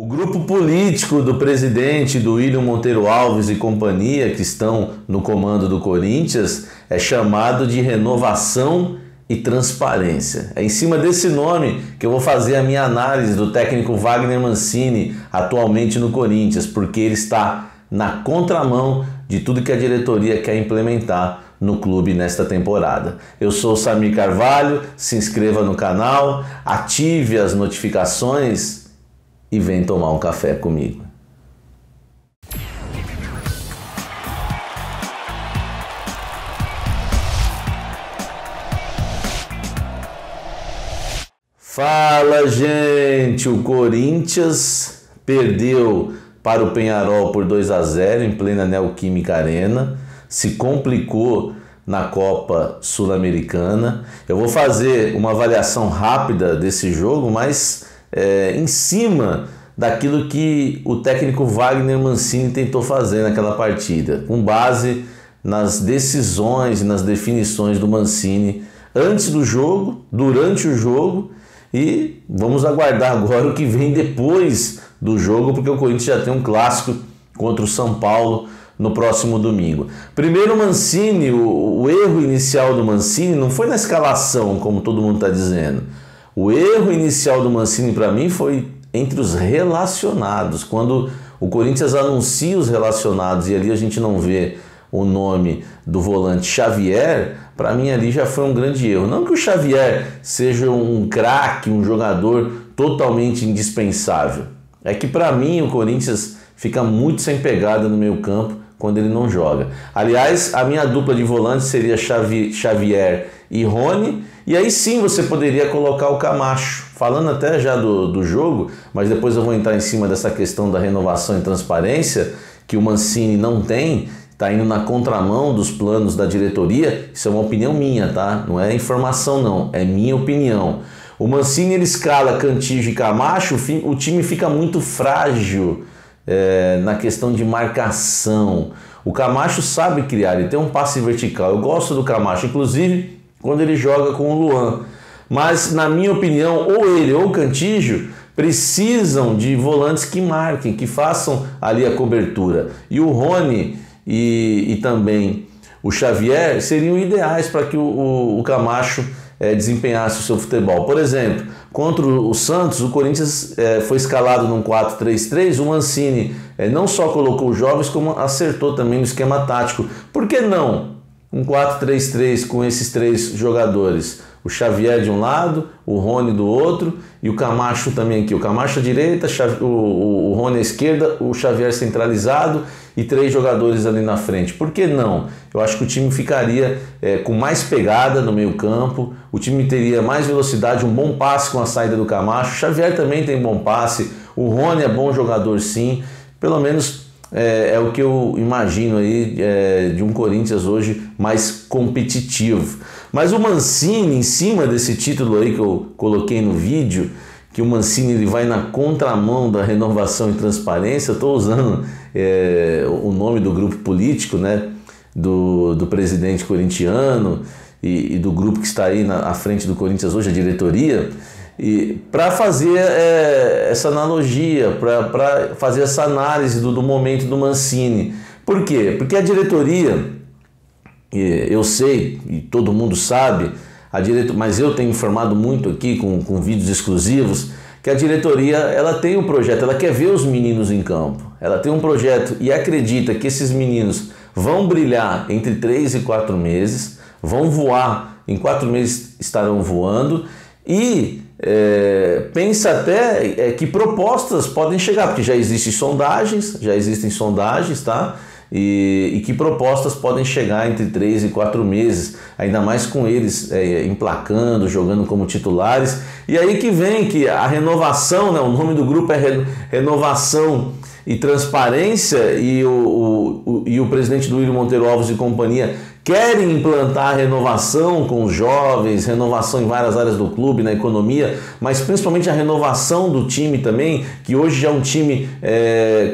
O grupo político do presidente do William Monteiro Alves e companhia, que estão no comando do Corinthians, é chamado de Renovação e Transparência. É em cima desse nome que eu vou fazer a minha análise do técnico Wagner Mancini, atualmente no Corinthians, porque ele está na contramão de tudo que a diretoria quer implementar no clube nesta temporada. Eu sou o Samir Carvalho, se inscreva no canal, ative as notificações e vem tomar um café comigo. Fala, gente! O Corinthians perdeu para o Peñarol por 2-0 em plena Neoquímica Arena, se complicou na Copa Sul-Americana. Eu vou fazer uma avaliação rápida desse jogo, mas em cima daquilo que o técnico Wagner Mancini tentou fazer naquela partida, com base nas decisões e nas definições do Mancini antes do jogo, durante o jogo, e vamos aguardar agora o que vem depois do jogo, porque o Corinthians já tem um clássico contra o São Paulo no próximo domingo. Primeiro, o Mancini, o erro inicial do Mancini não foi na escalação, como todo mundo está dizendo. O erro inicial do Mancini, para mim, foi entre os relacionados. Quando o Corinthians anuncia os relacionados e ali a gente não vê o nome do volante Xavier, para mim ali já foi um grande erro. Não que o Xavier seja um craque, um jogador totalmente indispensável. É que para mim o Corinthians fica muito sem pegada no meio campo quando ele não joga. Aliás, a minha dupla de volantes seria Xavier e Rony, e aí sim você poderia colocar o Camacho. Falando até já do jogo, mas depois eu vou entrar em cima dessa questão da renovação e transparência, que o Mancini não tem, está indo na contramão dos planos da diretoria. Isso é uma opinião minha, tá? Não é informação não, é minha opinião. O Mancini ele escala Cantillo e Camacho, o time fica muito frágil na questão de marcação. O Camacho sabe criar, ele tem um passe vertical. Eu gosto do Camacho, inclusive quando ele joga com o Luan. Mas, na minha opinião, ou ele ou o Cantillo precisam de volantes que marquem, que façam ali a cobertura. E o Rony e também o Xavier seriam ideais para que o Camacho desempenhasse o seu futebol. Por exemplo, contra o Santos, o Corinthians foi escalado num 4-3-3, o Mancini não só colocou os jovens, como acertou também no esquema tático. Por que não um 4-3-3 com esses três jogadores? O Xavier de um lado, o Rony do outro e o Camacho também aqui. O Camacho à direita, o Rony à esquerda, o Xavier centralizado e três jogadores ali na frente. Por que não? Eu acho que o time ficaria com mais pegada no meio campo, o time teria mais velocidade, um bom passe com a saída do Camacho. O Xavier também tem bom passe, o Rony é bom jogador sim, pelo menos é o que eu imagino aí de um Corinthians hoje mais competitivo. Mas o Mancini, em cima desse título aí que eu coloquei no vídeo, que o Mancini ele vai na contramão da renovação e transparência, eu estou usando o nome do grupo político, né, do presidente corintiano e do grupo que está aí à frente do Corinthians hoje, a diretoria, e para fazer essa analogia, para fazer essa análise do momento do Mancini. Por quê? Porque a diretoria, eu sei e todo mundo sabe, mas eu tenho informado muito aqui com vídeos exclusivos, que a diretoria ela tem um projeto, ela quer ver os meninos em campo, ela tem um projeto e acredita que esses meninos vão brilhar entre 3 e 4 meses, vão voar, em 4 meses estarão voando e pensa até que propostas podem chegar, porque já existem sondagens, tá? E que propostas podem chegar entre 3 e 4 meses, ainda mais com eles emplacando, jogando como titulares. E aí que vem que a renovação, né, o nome do grupo é Renovação e Transparência, e o presidente do William Monteiro Alves e companhia querem implantar a renovação com os jovens, renovação em várias áreas do clube, na economia, mas principalmente a renovação do time também, que hoje já é um time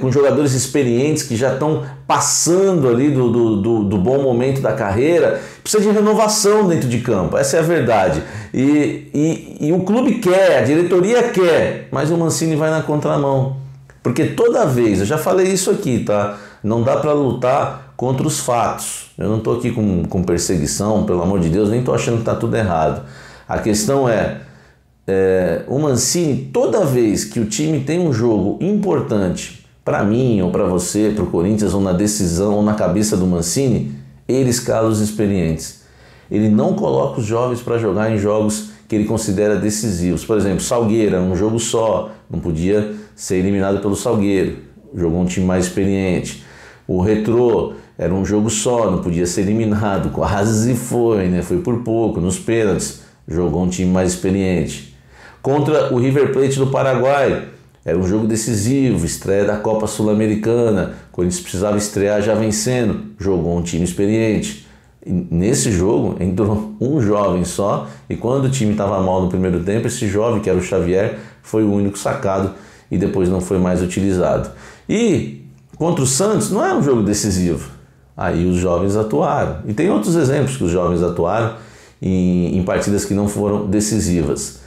com jogadores experientes que já estão passando ali do bom momento da carreira. Precisa de renovação dentro de campo, essa é a verdade. E o clube quer, a diretoria quer, mas o Mancini vai na contramão. Porque toda vez, eu já falei isso aqui, tá? Não dá para lutar contra os fatos. Eu não estou aqui com perseguição, pelo amor de Deus, nem estou achando que está tudo errado. A questão o Mancini, toda vez que o time tem um jogo importante, para mim ou para você, para o Corinthians, ou na decisão, ou na cabeça do Mancini, ele escala os experientes. Ele não coloca os jovens para jogar em jogos que ele considera decisivos. Por exemplo, Salgueiro, um jogo só, não podia ser eliminado pelo Salgueiro, jogou um time mais experiente. O Retrô era um jogo só, não podia ser eliminado, quase foi, né? Foi por pouco, nos pênaltis, jogou um time mais experiente. Contra o River Plate do Paraguai, era um jogo decisivo, estreia da Copa Sul-Americana, o Corinthians precisava estrear já vencendo, jogou um time experiente. E nesse jogo entrou um jovem só, e quando o time estava mal no primeiro tempo, esse jovem, que era o Xavier, foi o único sacado e depois não foi mais utilizado. E contra o Santos não é um jogo decisivo, aí os jovens atuaram. E tem outros exemplos que os jovens atuaram em partidas que não foram decisivas.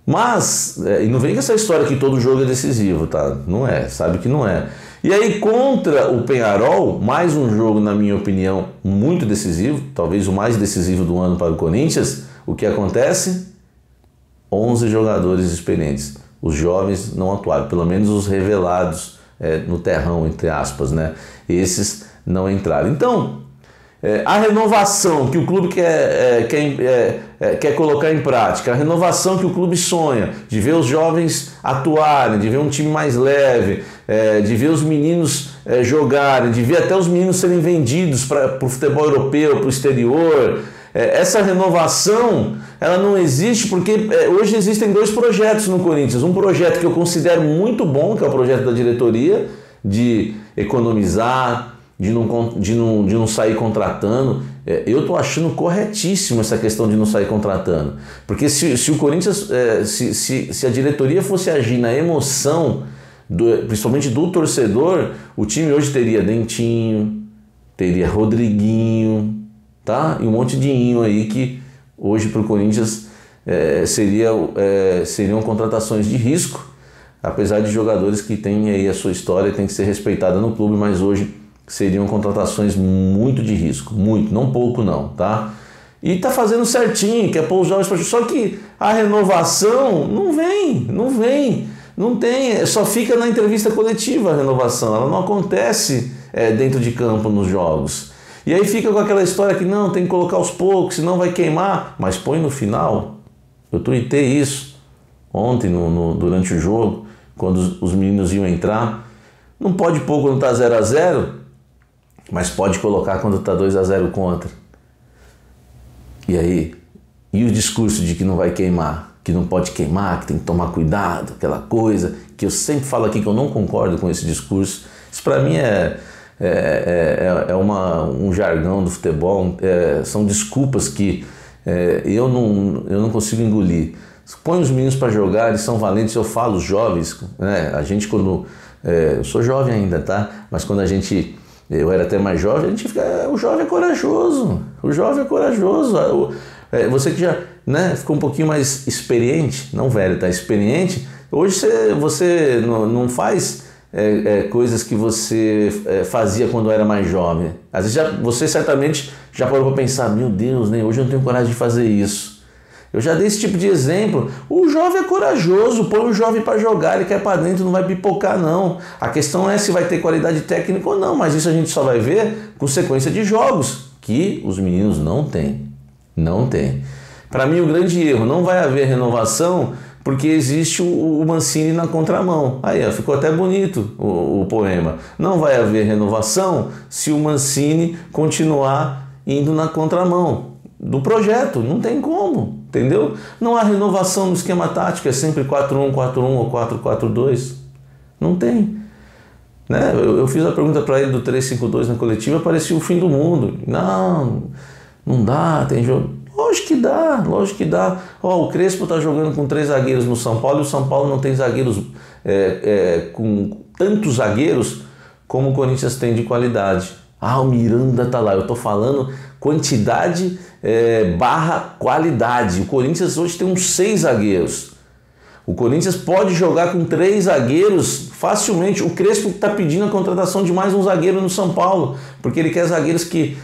Mas, e não vem com essa história que todo jogo é decisivo, tá? Não é, sabe que não é. E aí contra o Peñarol, mais um jogo, na minha opinião, muito decisivo, talvez o mais decisivo do ano para o Corinthians, o que acontece? 11 jogadores experientes. Os jovens não atuaram, pelo menos os revelados no terrão, entre aspas, né? Esses não entraram. Então, a renovação que o clube quer colocar em prática, a renovação que o clube sonha, de ver os jovens atuarem, de ver um time mais leve, de ver os meninos jogarem, de ver até os meninos serem vendidos para o futebol europeu, para o exterior. Essa renovação, ela não existe porque hoje existem dois projetos no Corinthians. Um projeto que eu considero muito bom, que é o projeto da diretoria, de economizar, de não sair contratando. Eu estou achando corretíssimo essa questão de não sair contratando. Porque se o Corinthians, se a diretoria fosse agir na emoção, principalmente do torcedor, o time hoje teria Dentinho, teria Rodriguinho, tá? E um monte de inho aí que hoje para o Corinthians seriam contratações de risco, apesar de jogadores que têm aí a sua história, tem que ser respeitada no clube, mas hoje seriam contratações muito de risco, muito, não pouco não, tá? E tá fazendo certinho, quer pôr os jovens para jogar, só que a renovação não tem, só fica na entrevista coletiva a renovação, ela não acontece dentro de campo nos jogos. E aí fica com aquela história que não, tem que colocar aos poucos, senão vai queimar, mas põe no final. Eu tuitei isso ontem durante o jogo, quando os meninos iam entrar. Não pode pôr quando tá 0-0, mas pode colocar quando está 2-0 contra. E aí? E o discurso de que não vai queimar, que não pode queimar, que tem que tomar cuidado, aquela coisa que eu sempre falo aqui que eu não concordo com esse discurso. Isso para mim um jargão do futebol, são desculpas que eu não consigo engolir. Põe os meninos para jogar, eles são valentes, eu falo, os jovens, né? A gente quando... eu sou jovem ainda, tá? Mas quando eu era até mais jovem, a gente fica... O jovem é corajoso. O jovem é corajoso. Você que já ficou um pouquinho mais experiente, não velho, tá? Experiente. Hoje você não faz coisas que você fazia quando era mais jovem. Às vezes você certamente já parou para pensar, meu Deus, hoje eu não tenho coragem de fazer isso. Eu já dei esse tipo de exemplo. O jovem é corajoso, põe o jovem para jogar, ele quer para dentro, não vai pipocar não. A questão é se vai ter qualidade técnica ou não, mas isso a gente só vai ver com sequência de jogos, que os meninos não têm. Não tem. Para mim o grande erro, não vai haver renovação porque existe o Mancini na contramão. Aí ficou até bonito o poema. Não vai haver renovação se o Mancini continuar indo na contramão do projeto, não tem como, entendeu? Não há renovação no esquema tático, é sempre 4-1-4-1 ou 4-4-2, não tem. Né? Eu fiz a pergunta para ele do 3-5-2 na coletiva, parecia o fim do mundo. Não dá, tem jogo. Lógico que dá. O Crespo está jogando com 3 zagueiros no São Paulo e o São Paulo não tem zagueiros com tantos zagueiros como o Corinthians tem de qualidade. O Miranda tá lá, eu tô falando quantidade barra qualidade. O Corinthians hoje tem uns 6 zagueiros. O Corinthians pode jogar com 3 zagueiros facilmente. O Crespo está pedindo a contratação de mais um zagueiro no São Paulo, porque ele quer zagueiros que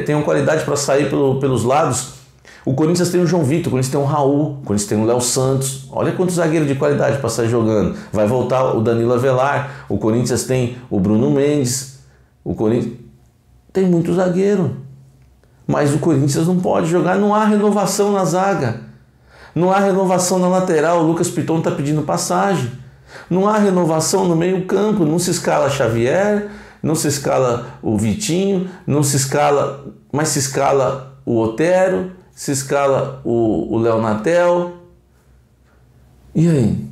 tenham qualidade para sair pelos lados. O Corinthians tem o João Vitor, o Corinthians tem o Raul, o Corinthians tem o Léo Santos. Olha quantos zagueiros de qualidade para sair jogando. Vai voltar o Danilo Avelar, o Corinthians tem o Bruno Mendes, o Corinthians tem muito zagueiro. Mas o Corinthians não pode jogar, não há renovação na zaga. Não há renovação na lateral, o Lucas Piton está pedindo passagem. Não há renovação no meio campo, não se escala Xavier, não se escala o Vitinho, não se escala, mas se escala o Otero, se escala o Léo Natel. E aí?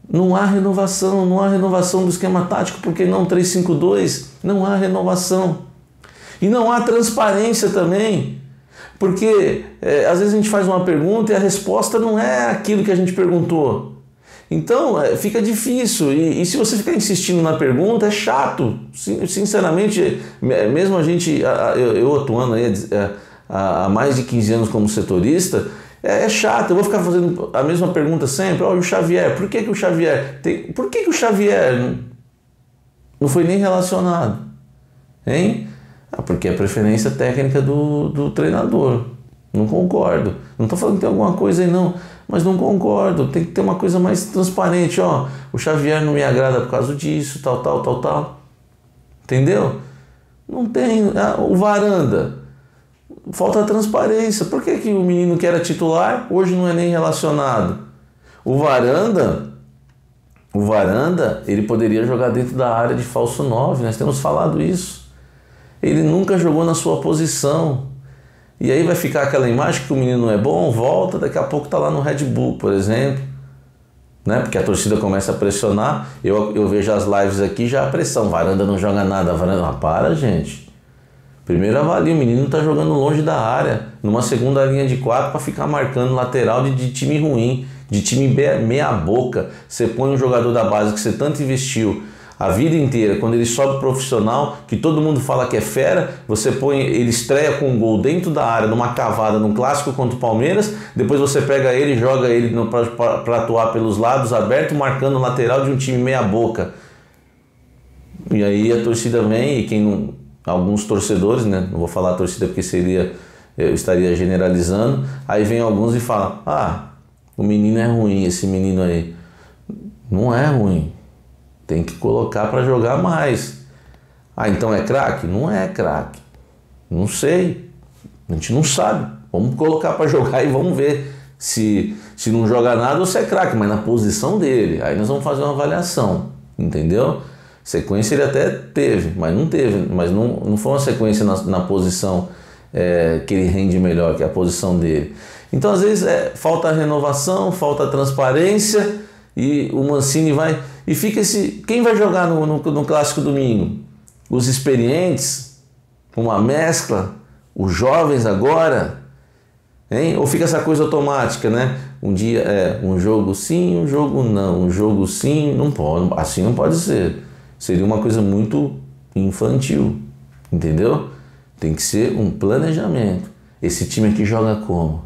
Não há renovação do esquema tático, porque não 3-5-2, não há renovação. E não há transparência também, porque às vezes a gente faz uma pergunta e a resposta não é aquilo que a gente perguntou. Então fica difícil, e se você ficar insistindo na pergunta é chato. Sinceramente, mesmo a gente, eu atuando aí há mais de 15 anos como setorista, é chato. Eu vou ficar fazendo a mesma pergunta sempre. E o Xavier, por que o Xavier por que o Xavier não foi nem relacionado? Hein? Porque é a preferência técnica do treinador. Não concordo. Não estou falando que tem alguma coisa aí não, mas não concordo. Tem que ter uma coisa mais transparente. O Xavier não me agrada por causa disso, tal. Entendeu? Não tem. O Varanda. Falta transparência. Por que o menino que era titular hoje não é nem relacionado? O Varanda, ele poderia jogar dentro da área de falso 9. Nós temos falado isso. Ele nunca jogou na sua posição. E aí vai ficar aquela imagem que o menino não é bom, volta, daqui a pouco está lá no Red Bull, por exemplo. Né? Porque a torcida começa a pressionar. Eu vejo as lives aqui, já a pressão. Varanda não joga nada. Varanda, para, gente. Primeiro avalia, o menino está jogando longe da área, numa segunda linha de 4 para ficar marcando lateral de time ruim, de time meia boca. Você põe um jogador da base que você tanto investiu a vida inteira, quando ele sobe profissional, que todo mundo fala que é fera, você põe, ele estreia com um gol dentro da área, numa cavada, num clássico contra o Palmeiras, depois você pega ele e joga ele para atuar pelos lados aberto, marcando o lateral de um time meia boca. E aí a torcida vem, e quem não, alguns torcedores, né, não vou falar a torcida porque eu estaria generalizando, aí vem alguns e falam, o menino é ruim, esse menino aí. Não é ruim. Tem que colocar para jogar mais. Então é craque? Não é craque. Não sei. A gente não sabe. Vamos colocar para jogar e vamos ver se não joga nada ou se é craque, mas na posição dele. Aí nós vamos fazer uma avaliação. Entendeu? Sequência ele até teve, mas não teve. Mas não foi uma sequência na posição que ele rende melhor, que é a posição dele. Então às vezes falta renovação, falta transparência. E o Mancini vai... E fica quem vai jogar no Clássico domingo? Os experientes? Uma mescla? Os jovens agora? Hein? Ou fica essa coisa automática, né? Um dia um jogo sim, um jogo não. Um jogo sim, não pode. Assim não pode ser. Seria uma coisa muito infantil. Entendeu? Tem que ser um planejamento. Esse time aqui joga como?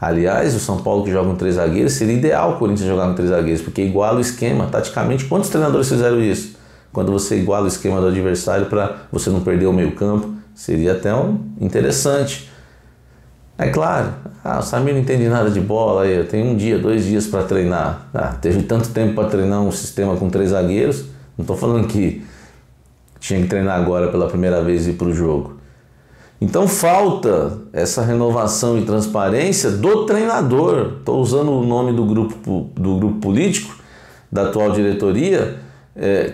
Aliás, o São Paulo que joga com 3 zagueiros, seria ideal o Corinthians jogar com 3 zagueiros, porque iguala o esquema. Taticamente, quantos treinadores fizeram isso? Quando você iguala o esquema do adversário para você não perder o meio campo, seria até interessante. É claro, o Samir não entende nada de bola, eu tenho 1 dia, 2 dias para treinar. Teve tanto tempo para treinar um sistema com 3 zagueiros, não estou falando que tinha que treinar agora pela primeira vez e ir para o jogo. Então falta essa renovação e transparência do treinador. Estou usando o nome do grupo político, da atual diretoria,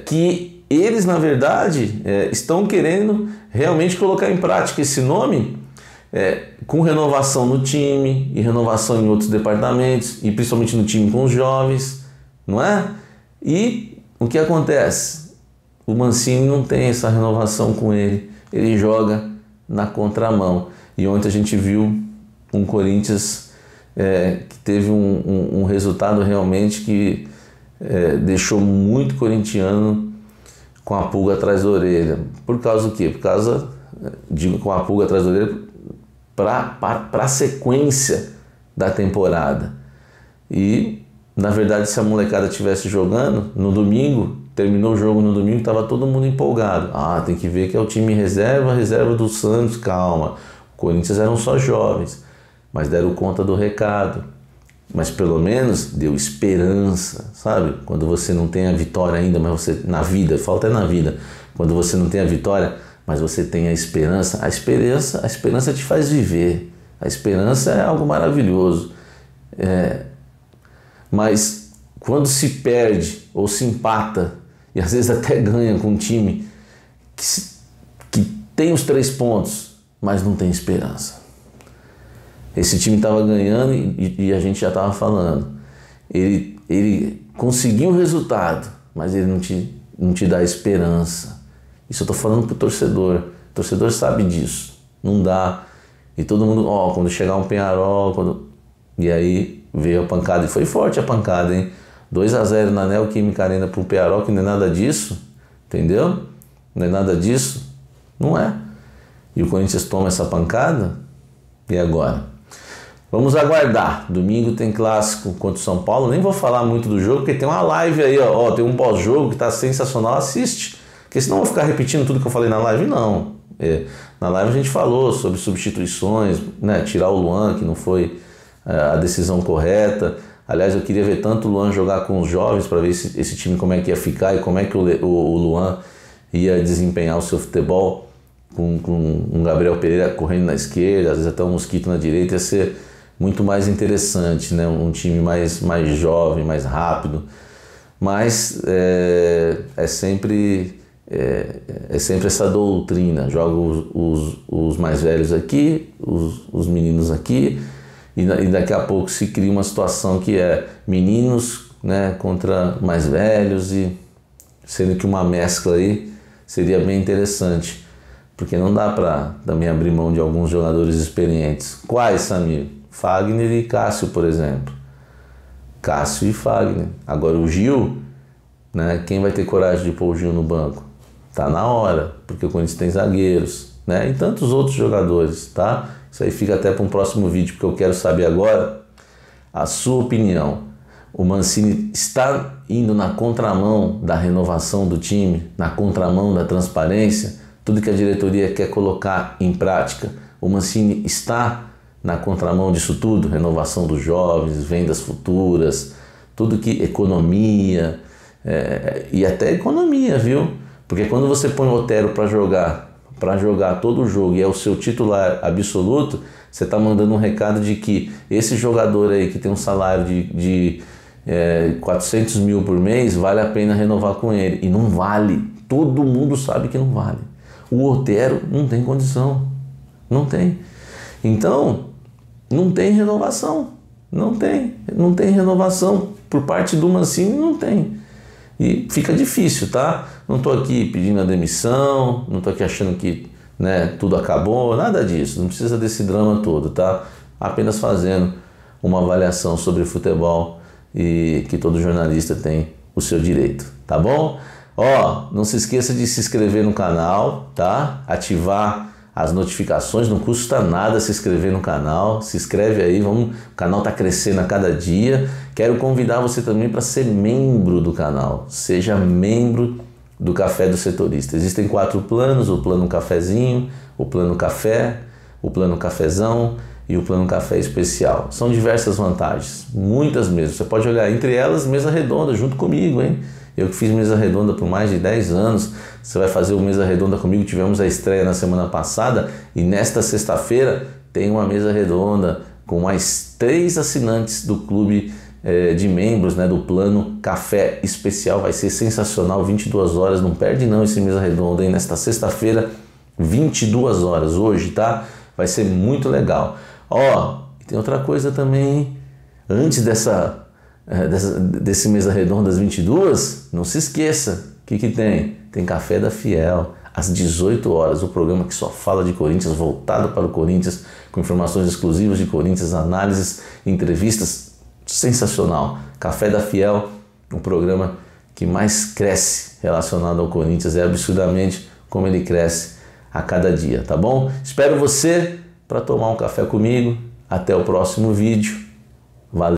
que eles, na verdade, estão querendo realmente colocar em prática esse nome com renovação no time e renovação em outros departamentos, e principalmente no time com os jovens, não é? E o que acontece? O Mancini não tem essa renovação com ele, ele joga na contramão. E ontem a gente viu um Corinthians que teve um resultado realmente que deixou muito corintiano com a pulga atrás da orelha. Por causa do quê? Por causa, digo com a pulga atrás da orelha, para a sequência da temporada. E, na verdade, se a molecada estivesse jogando no domingo, terminou o jogo no domingo, estava todo mundo empolgado. Ah, tem que ver que é o time reserva do Santos, calma. O Corinthians eram só jovens, mas deram conta do recado. Mas pelo menos deu esperança, sabe? Quando você não tem a vitória ainda, mas você, na vida, falta é na vida. Quando você não tem a vitória, mas você tem a esperança te faz viver. A esperança é algo maravilhoso. Mas quando se perde ou se empata, e às vezes até ganha com um time que tem os 3 pontos, mas não tem esperança. Esse time estava ganhando e a gente já estava falando. Ele conseguiu o resultado, mas ele não te dá esperança. Isso eu estou falando para o torcedor. O torcedor sabe disso. Não dá. E todo mundo, quando chegar um Peñarol, e aí veio a pancada. E foi forte a pancada, hein? 2-0 na Neoquímica Arena para o Peñarol, que não é nada disso. Entendeu? Não é nada disso. Não é. E o Corinthians toma essa pancada. E agora? Vamos aguardar. Domingo tem clássico contra o São Paulo. Nem vou falar muito do jogo, porque tem uma live aí, ó. Tem um pós-jogo que está sensacional. Assiste. Porque senão eu vou ficar repetindo tudo que eu falei na live. Não. Na live a gente falou sobre substituições, né? Tirar o Luan, que não foi a decisão correta. Aliás, eu queria ver tanto o Luan jogar com os jovens para ver esse time como é que ia ficar e como é que o Luan ia desempenhar o seu futebol com um Gabriel Pereira correndo na esquerda, às vezes até um Mosquito na direita. Ia ser muito mais interessante, né? Um time mais jovem, mais rápido. Mas é sempre essa doutrina. Joga os mais velhos aqui, os meninos aqui, e daqui a pouco se cria uma situação que é meninos, né, contra mais velhos, e sendo que uma mescla aí seria bem interessante, porque não dá para também abrir mão de alguns jogadores experientes. Quais, Samir? Fagner e Cássio, por exemplo. Cássio e Fagner. Agora o Gil, né, quem vai ter coragem de pôr o Gil no banco? Tá na hora, porque o Corinthians tem zagueiros, né, e tantos outros jogadores, tá? Isso aí fica até para um próximo vídeo, porque eu quero saber agora a sua opinião. O Mancini está indo na contramão da renovação do time, na contramão da transparência, tudo que a diretoria quer colocar em prática. O Mancini está na contramão disso tudo, renovação dos jovens, vendas futuras, tudo que economia, e até economia, viu? Porque quando você põe o Otero para jogar todo o jogo e é o seu titular absoluto, você está mandando um recado de que esse jogador aí que tem um salário de 400 mil por mês, vale a pena renovar com ele. E não vale. Todo mundo sabe que não vale. O Otero não tem condição. Não tem. Então, não tem renovação. Não tem renovação. Por parte do Mancini, não tem. E fica difícil, tá? Não estou aqui pedindo a demissão, não estou aqui achando que, né, tudo acabou, nada disso. Não precisa desse drama todo, tá? Apenas fazendo uma avaliação sobre futebol e que todo jornalista tem o seu direito, tá bom? Não se esqueça de se inscrever no canal, tá? Ativar as notificações, não custa nada se inscrever no canal. Se inscreve aí, o canal está crescendo a cada dia. Quero convidar você também para ser membro do canal. Seja membro do Café do Setorista. Existem 4 planos: o plano cafezinho, o plano café, o plano cafezão e o plano café especial. São diversas vantagens, muitas mesmo. Você pode olhar, entre elas, mesa redonda junto comigo, hein? Eu que fiz mesa redonda por mais de 10 anos, você vai fazer o mesa redonda comigo. Tivemos a estreia na semana passada e nesta sexta-feira tem uma mesa redonda com mais 3 assinantes do clube de membros, né, do plano Café Especial. Vai ser sensacional, 22 horas, não perde não esse mesa redonda, hein? Nesta sexta-feira, 22 horas, hoje, tá? Vai ser muito legal. Tem outra coisa também, antes desse mesa redonda às 22, não se esqueça, o que tem? Tem Café da Fiel, às 18 horas, o programa que só fala de Corinthians, voltado para o Corinthians, com informações exclusivas de Corinthians, análises, entrevistas, sensacional. Café da Fiel, um programa que mais cresce relacionado ao Corinthians, é absurdamente como ele cresce a cada dia, tá bom? Espero você para tomar um café comigo. Até o próximo vídeo. Valeu!